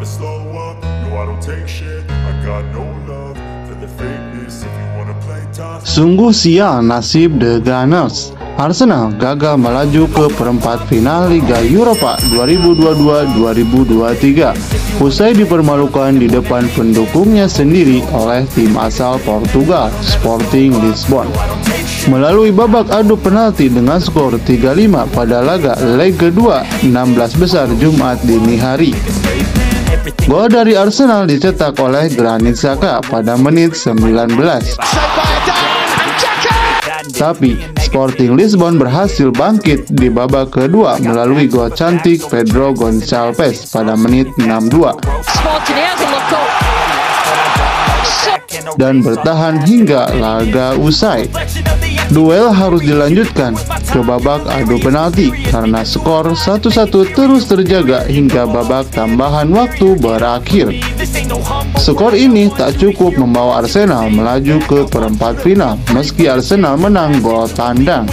never slow up, no I don't take shit, I got no love for the fakeness. If you wanna play tough. Sungguh sial nasib The Gunners. Arsenal gagal melaju ke perempat final Liga Eropa 2022-2023 usai dipermalukan di depan pendukungnya sendiri oleh tim asal Portugal, Sporting Lisbon. Melalui babak adu penalti dengan skor 3-5 pada laga leg kedua 16 besar Jumat dini hari. Gol dari Arsenal dicetak oleh Granit Xhaka pada menit 19. Tapi Sporting Lisbon berhasil bangkit di babak kedua melalui gol cantik Pedro Gonçalves pada menit 62 dan bertahan hingga laga usai. Duel harus dilanjutkan ke babak adu penalti karena skor 1-1 terus terjaga hingga babak tambahan waktu berakhir. Skor ini tak cukup membawa Arsenal melaju ke perempat final meski Arsenal menang gol tandang.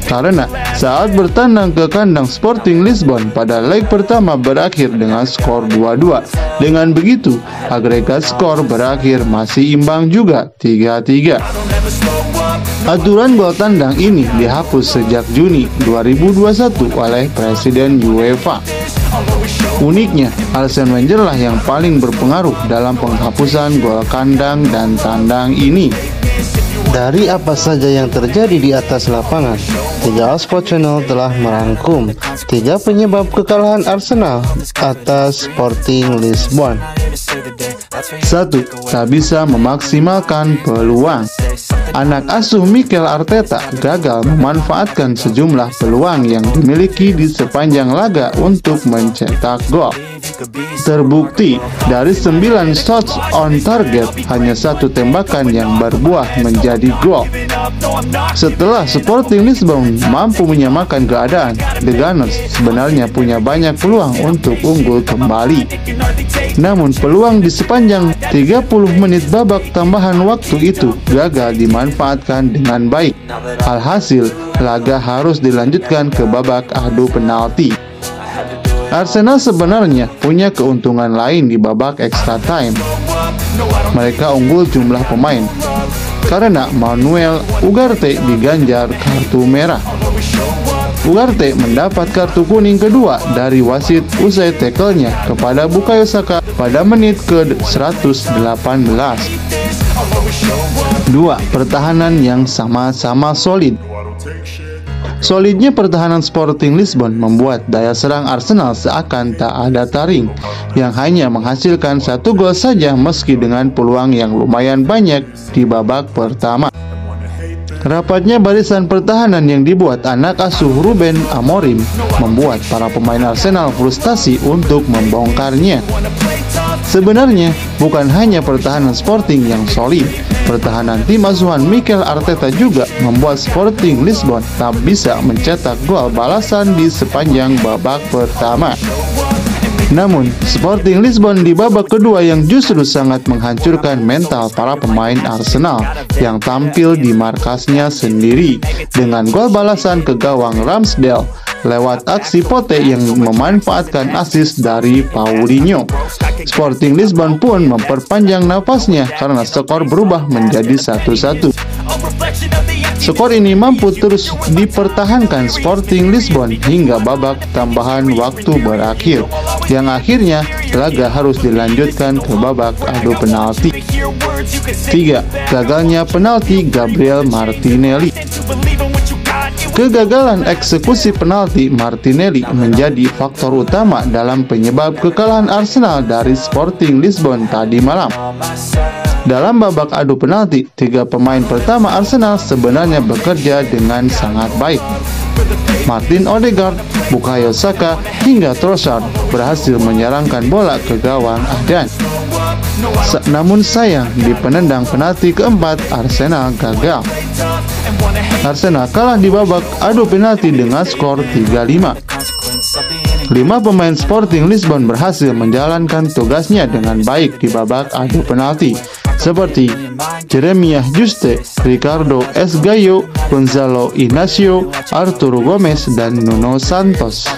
Karena saat bertandang ke kandang Sporting Lisbon pada leg pertama berakhir dengan skor 2-2. Dengan begitu, agregat skor berakhir masih imbang juga 3-3. Aturan gol tandang ini dihapus sejak Juni 2021 oleh Presiden UEFA. Uniknya, Arsene Wenger lah yang paling berpengaruh dalam penghapusan gol kandang dan tandang ini. Dari apa saja yang terjadi di atas lapangan, 3 Sport Channel telah merangkum 3 penyebab kekalahan Arsenal atas Sporting Lisbon. 1. Tak bisa memaksimalkan peluang. Anak asuh Mikel Arteta gagal memanfaatkan sejumlah peluang yang dimiliki di sepanjang laga untuk mencetak gol. Terbukti, dari 9 shots on target, hanya 1 tembakan yang berbuah menjadi gol. Setelah Sporting Lisbon mampu menyamakan keadaan, The Gunners sebenarnya punya banyak peluang untuk unggul kembali. Namun peluang di sepanjang 30 menit babak tambahan waktu itu gagal dimanfaatkan dengan baik. Alhasil, laga harus dilanjutkan ke babak adu penalti. Arsenal sebenarnya punya keuntungan lain di babak extra time. Mereka unggul jumlah pemain karena Manuel Ugarte diganjar kartu merah. Ugarte mendapat kartu kuning kedua dari wasit usai tackle-nya kepada Bukayo Saka pada menit ke-118. 2. Pertahanan yang sama-sama solid. Solidnya pertahanan Sporting Lisbon membuat daya serang Arsenal seakan tak ada taring, yang hanya menghasilkan 1 gol saja meski dengan peluang yang lumayan banyak di babak pertama. Rapatnya barisan pertahanan yang dibuat anak asuh Ruben Amorim membuat para pemain Arsenal frustasi untuk membongkarnya. Sebenarnya bukan hanya pertahanan Sporting yang solid, pertahanan tim asuhan Mikel Arteta juga membuat Sporting Lisbon tak bisa mencetak gol balasan di sepanjang babak pertama. Namun, Sporting Lisbon di babak kedua yang justru sangat menghancurkan mental para pemain Arsenal yang tampil di markasnya sendiri dengan gol balasan ke gawang Ramsdale lewat aksi Pote yang memanfaatkan assist dari Paulinho. Sporting Lisbon pun memperpanjang nafasnya karena skor berubah menjadi 1-1. Skor ini mampu terus dipertahankan Sporting Lisbon hingga babak tambahan waktu berakhir, yang akhirnya laga harus dilanjutkan ke babak adu penalti. 3. Gagalnya penalti Gabriel Martinelli. Kegagalan eksekusi penalti Martinelli menjadi faktor utama dalam penyebab kekalahan Arsenal dari Sporting Lisbon tadi malam. Dalam babak adu penalti, 3 pemain pertama Arsenal sebenarnya bekerja dengan sangat baik. Martin Odegaard, Bukayo Saka, hingga Trossard berhasil menyerangkan bola ke gawang Adan. Namun sayang, di penendang penalti keempat, Arsenal gagal. Arsenal kalah di babak adu penalti dengan skor 3-5. 5 pemain Sporting Lisbon berhasil menjalankan tugasnya dengan baik di babak adu penalti, seperti Jeremiah Juste, Ricardo S. Gallo, Gonzalo Inacio, Arturo Gomez, dan Nuno Santos.